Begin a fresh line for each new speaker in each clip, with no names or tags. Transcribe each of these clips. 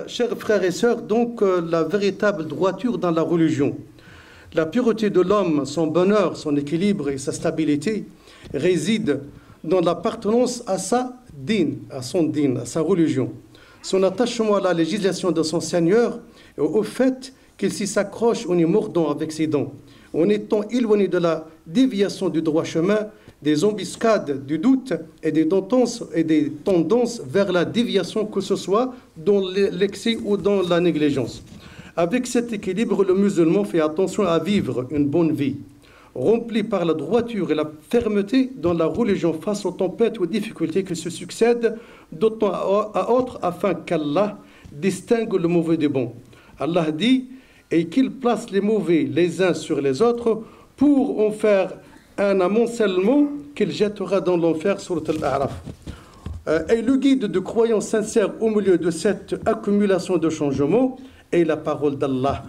Chers frères et sœurs, donc la véritable droiture dans la religion. La pureté de l'homme, son bonheur, son équilibre et sa stabilité résident dans l'appartenance à sa dîne, à sa religion. Son attachement à la législation de son Seigneur et au fait qu'il s'y s'accroche en y mordant avec ses dents, en étant éloigné de la déviation du droit chemin, des embuscades du doute et des tendances vers la déviation, que ce soit dans l'excès ou dans la négligence. Avec cet équilibre, le musulman fait attention à vivre une bonne vie, remplie par la droiture et la fermeté dans la religion face aux tempêtes ou aux difficultés qui se succèdent de temps à autre, afin qu'Allah distingue le mauvais du bon. Allah dit, et qu'il place les mauvais les uns sur les autres pour en faire un amoncellement qu'il jettera dans l'enfer sur Al-A'raf. Et le guide de croyants sincères au milieu de cette accumulation de changements est la parole d'Allah.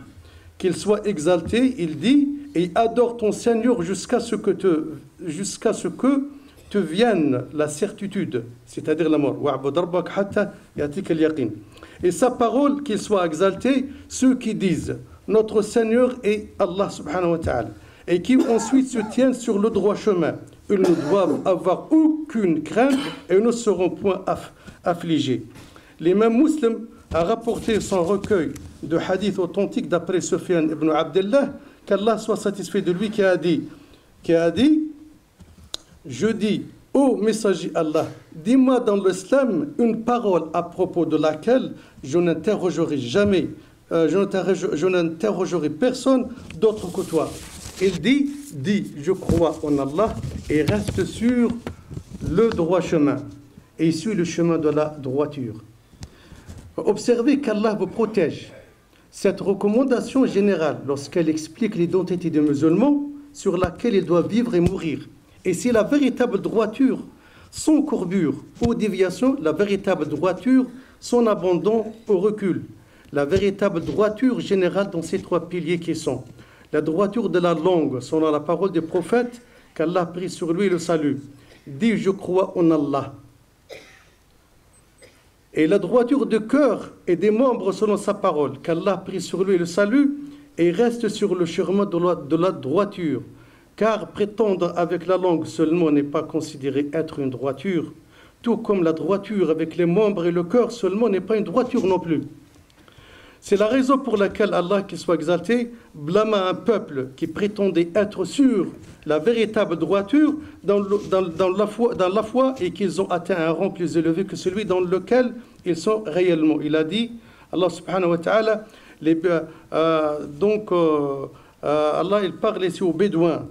Qu'il soit exalté, il dit, et adore ton Seigneur jusqu'à ce que te vienne la certitude, c'est-à-dire la mort. Et sa parole, qu'il soit exalté, ceux qui disent, notre Seigneur est Allah subhanahu wa ta'ala, et qui ensuite se tiennent sur le droit chemin. Ils ne doivent avoir aucune crainte et ne seront point affligés. L'imam Muslim a rapporté son recueil de hadiths authentiques d'après Sufyan ibn Abdullah, qu'Allah soit satisfait de lui, qui a dit, je dis, ô messager Allah, dis-moi dans l'islam une parole à propos de laquelle je n'interrogerai jamais, je n'interrogerai personne d'autre que toi. Il dit, je crois en Allah et reste sur le droit chemin et suit le chemin de la droiture. Observez qu'Allah vous protège. Cette recommandation générale, lorsqu'elle explique l'identité des musulmans sur laquelle ils doivent vivre et mourir, et c'est la véritable droiture, sans courbure ou déviation, la véritable droiture, son abandon au recul, la véritable droiture générale dans ces trois piliers qui sont la droiture de la langue, selon la parole des prophètes, qu'Allah prie sur lui le salut. Dis, je crois en Allah. Et la droiture de cœur et des membres, selon sa parole, qu'Allah prie sur lui le salut et reste sur le chemin de la droiture. Car prétendre avec la langue seulement n'est pas considéré être une droiture, tout comme la droiture avec les membres et le cœur seulement n'est pas une droiture non plus. C'est la raison pour laquelle Allah, qu'il soit exalté, blâma un peuple qui prétendait être sur la véritable droiture dans la foi et qu'ils ont atteint un rang plus élevé que celui dans lequel ils sont réellement. Il a dit, Allah subhanahu wa ta'ala, Allah il parle ici aux Bédouins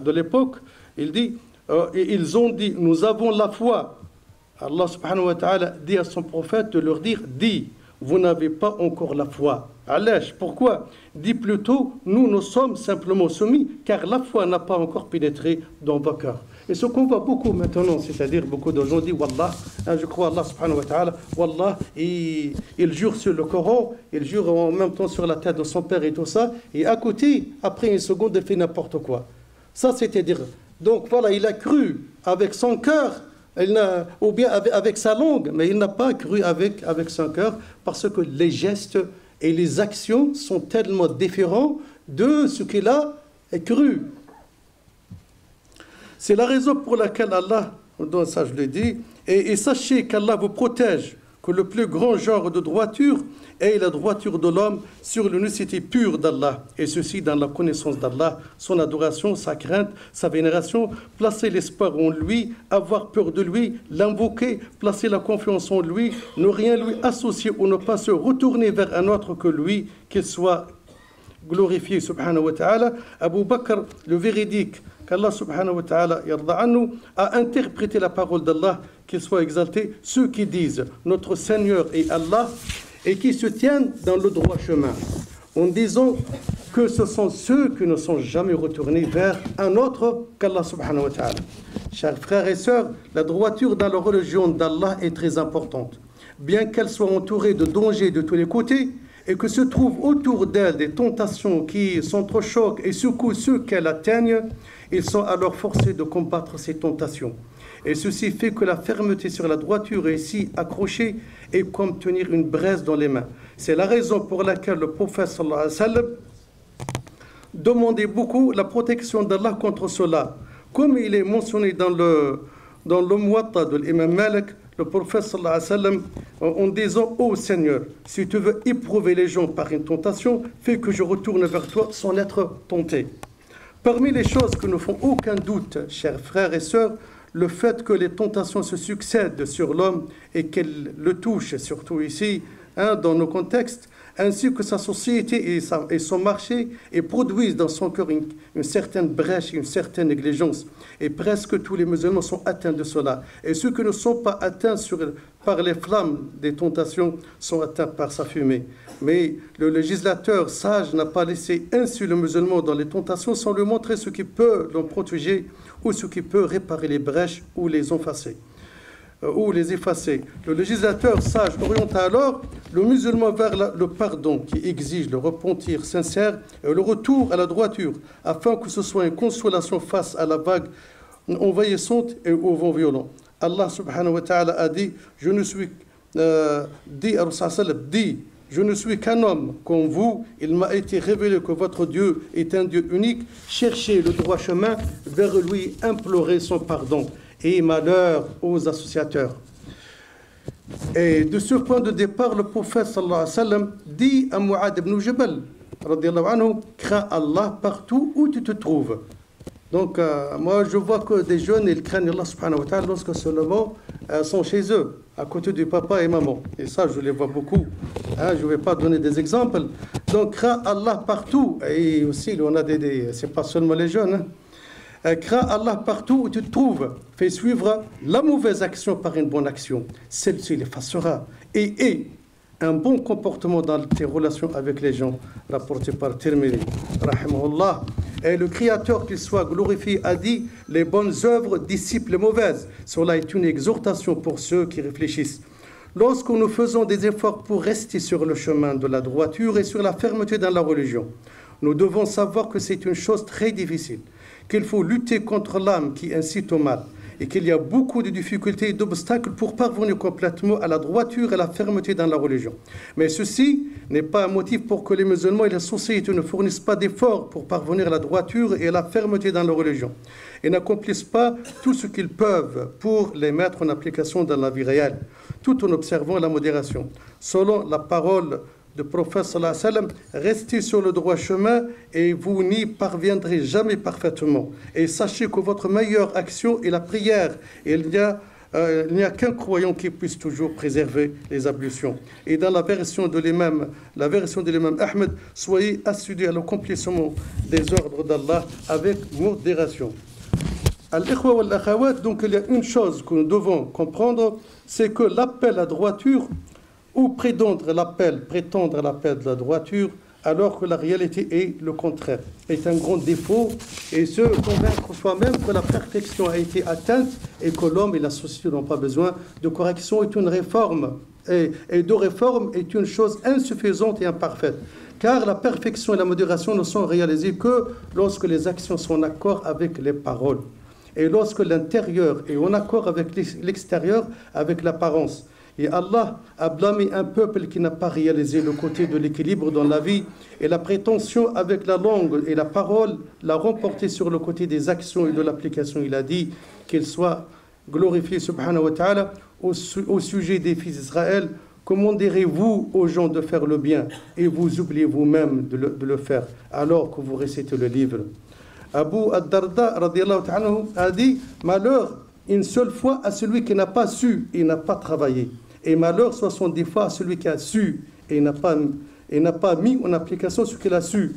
de l'époque, il dit, et ils ont dit, nous avons la foi. Allah subhanahu wa ta'ala dit à son prophète de leur dire, dis, vous n'avez pas encore la foi. Allège, pourquoi? Dis plutôt, nous sommes simplement soumis, car la foi n'a pas encore pénétré dans vos cœurs. Et ce qu'on voit beaucoup maintenant, c'est-à-dire beaucoup de gens disent, Wallah, je crois Allah subhanahu wa ta'ala, Wallah, il jure sur le Coran, il jure en même temps sur la tête de son père et tout ça, et à côté, après une seconde, il fait n'importe quoi. Ça, c'est-à-dire, donc voilà, il a cru avec son cœur, ou bien avec sa langue, mais il n'a pas cru avec son cœur, parce que les gestes et les actions sont tellement différents de ce qu'il a cru. C'est la raison pour laquelle Allah, donc ça je le dis, et sachez qu'Allah vous protège, que le plus grand genre de droiture est la droiture de l'homme sur l'unicité pure d'Allah, et ceci dans la connaissance d'Allah, son adoration, sa crainte, sa vénération, placer l'espoir en lui, avoir peur de lui, l'invoquer, placer la confiance en lui, ne rien lui associer ou ne pas se retourner vers un autre que lui, qu'il soit glorifié subhanahu wa ta'ala. Abu Bakr, le véridique, qu'Allah subhanahu wa ta'ala yarda anhu, a interprété la parole d'Allah, qu'il soit exalté, ceux qui disent notre Seigneur est Allah et qui se tiennent dans le droit chemin, en disant que ce sont ceux qui ne sont jamais retournés vers un autre qu'Allah subhanahu wa ta'ala. Chers frères et sœurs, la droiture dans la religion d'Allah est très importante. Bien qu'elle soit entourée de dangers de tous les côtés, et que se trouvent autour d'elle des tentations qui s'entrechoquent et secouent ceux qu'elle atteignent, ils sont alors forcés de combattre ces tentations Et ceci fait que la fermeté sur la droiture est ici accrochée et comme tenir une braise dans les mains. C'est la raison pour laquelle le prophète sallallahu alayhi wa sallam demandait beaucoup la protection d'Allah contre cela. Comme il est mentionné dans le Muwatta de l'imam Malik, le prophète sallallahu alayhi wa sallam, en disant: Ô Seigneur, si tu veux éprouver les gens par une tentation, fais que je retourne vers toi sans être tenté. Parmi les choses que ne font aucun doute, chers frères et sœurs, le fait que les tentations se succèdent sur l'homme et qu'elles le touchent, surtout ici, dans nos contextes, ainsi que sa société et son marché, et produisent dans son cœur une certaine brèche, une certaine négligence. Et presque tous les musulmans sont atteints de cela. Et ceux qui ne sont pas atteints par les flammes des tentations sont atteints par sa fumée. Mais le législateur sage n'a pas laissé ainsi le musulman dans les tentations sans lui montrer ce qui peut l'en protéger ou ce qui peut réparer les brèches ou les effacer. Le législateur sage orienta alors le musulman vers le pardon qui exige le repentir sincère et le retour à la droiture, afin que ce soit une consolation face à la vague envahissante et au vent violent. Allah subhanahu wa ta'ala a dit: je ne suis qu'un homme comme vous, il m'a été révélé que votre Dieu est un Dieu unique, cherchez le droit chemin, vers lui implorez son pardon. Et malheur aux associateurs. Et de ce point de départ, le prophète sallallahu alayhi wa sallam dit à Mu'adh ibn Jabal, radiyallahu anhu, crains Allah partout où tu te trouves. Donc, moi, je vois que des jeunes, ils craignent Allah subhanahu wa ta'ala lorsque seulement sont chez eux, à côté du papa et maman. Et ça, je les vois beaucoup. Je ne vais pas donner des exemples. Donc, crains Allah partout. Et aussi, on a c'est pas seulement les jeunes. Crains Allah partout où tu te trouves. Fais suivre la mauvaise action par une bonne action. Celle-ci l'effacera. Et un bon comportement dans tes relations avec les gens, rapporté par Tirmidhi, rahimahullah. Et le Créateur, qu'il soit glorifié, a dit: les bonnes œuvres dissipent les mauvaises. Cela est une exhortation pour ceux qui réfléchissent. Lorsque nous faisons des efforts pour rester sur le chemin de la droiture et sur la fermeté dans la religion, nous devons savoir que c'est une chose très difficile, qu'il faut lutter contre l'âme qui incite au mal et qu'il y a beaucoup de difficultés et d'obstacles pour parvenir complètement à la droiture et à la fermeté dans la religion. Mais ceci n'est pas un motif pour que les musulmans et les sociétés ne fournissent pas d'efforts pour parvenir à la droiture et à la fermeté dans la religion et n'accomplissent pas tout ce qu'ils peuvent pour les mettre en application dans la vie réelle, tout en observant la modération. Selon la parole du prophète sallallahu alayhi wa sallam, restez sur le droit chemin et vous n'y parviendrez jamais parfaitement. Et sachez que votre meilleure action est la prière. Et il n'y a qu'un croyant qui puisse toujours préserver les ablutions. Et dans la version de l'imam Ahmed, soyez assidus à l'accomplissement des ordres d'Allah avec modération. Al-Ikhwa wal-Akhawat, donc il y a une chose que nous devons comprendre, c'est que l'appel à droiture ou prétendre à l'appel de la droiture, alors que la réalité est le contraire, est un grand défaut, et se convaincre soi-même que la perfection a été atteinte et que l'homme et la société n'ont pas besoin de correction est une réforme, et de réforme est une chose insuffisante et imparfaite. Car la perfection et la modération ne sont réalisées que lorsque les actions sont en accord avec les paroles, et lorsque l'intérieur est en accord avec l'extérieur, avec l'apparence. Et Allah a blâmé un peuple qui n'a pas réalisé le côté de l'équilibre dans la vie et la prétention avec la langue et la parole l'a remporté sur le côté des actions et de l'application. Il a dit qu'il soit glorifié subhanahu wa ta'ala au sujet des fils d'Israël. Commanderez-vous aux gens de faire le bien et vous oubliez vous-même de le faire alors que vous récitez le livre. Abu ad-Darda radiyallahu ta'ala a dit: malheur une seule fois à celui qui n'a pas su et n'a pas travaillé. Et malheur 70 fois à celui qui a su et n'a pas mis en application ce qu'il a su.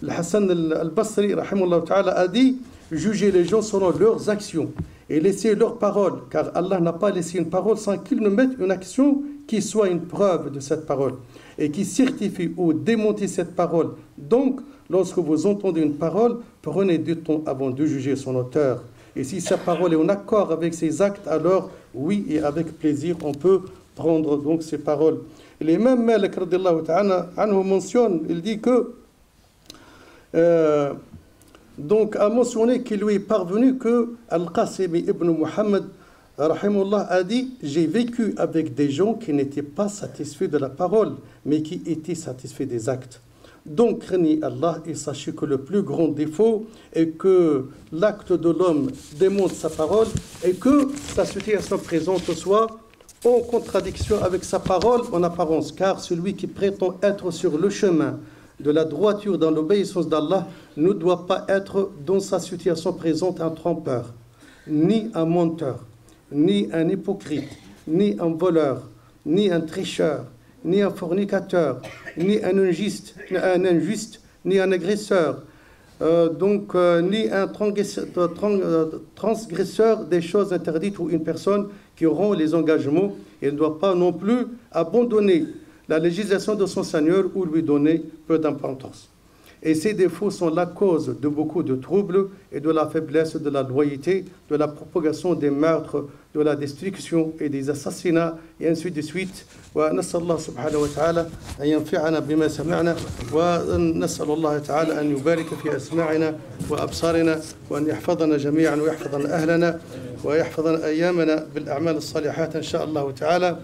Le Hassan al-Basri rahimahullah ta'ala a dit: jugez les gens selon leurs actions et laissez leurs paroles, car Allah n'a pas laissé une parole sans qu'il ne mette une action qui soit une preuve de cette parole et qui certifie ou démonte cette parole. Donc, lorsque vous entendez une parole, prenez du temps avant de juger son auteur. Et si sa parole est en accord avec ses actes, alors oui, et avec plaisir, on peut prendre donc ces paroles. L'imam Malik radiyallahu ta'ala anhu mentionne, il dit que donc a mentionné qu'il lui est parvenu que Al-Qasim ibn Muhammad rahimahullah, a dit: j'ai vécu avec des gens qui n'étaient pas satisfaits de la parole, mais qui étaient satisfaits des actes. Donc, craignez Allah et sachez que le plus grand défaut est que l'acte de l'homme démontre sa parole et que sa situation présente soit en contradiction avec sa parole en apparence. Car celui qui prétend être sur le chemin de la droiture dans l'obéissance d'Allah ne doit pas être dans sa situation présente un trompeur, ni un menteur, ni un hypocrite, ni un voleur, ni un tricheur, ni un fornicateur, ni un injuste, ni un agresseur, ni un transgresseur des choses interdites ou une personne qui rompt les engagements. Il ne doit pas non plus abandonner la législation de son Seigneur ou lui donner peu d'importance. Et ces défauts sont la cause de beaucoup de troubles et de la faiblesse de la loyauté, de la propagation des meurtres, de la destruction et des assassinats, et ainsi de suite. ونسأل الله سبحانه وتعالى أن ينفعنا بما سمعنا ونسأل الله تعالى أن يبارك في أسماعنا وأبصارنا وأن يحفظنا جميعا ويحفظنا أهلنا ويحفظنا أيامنا بالأعمال الصالحات إن شاء الله تعالى.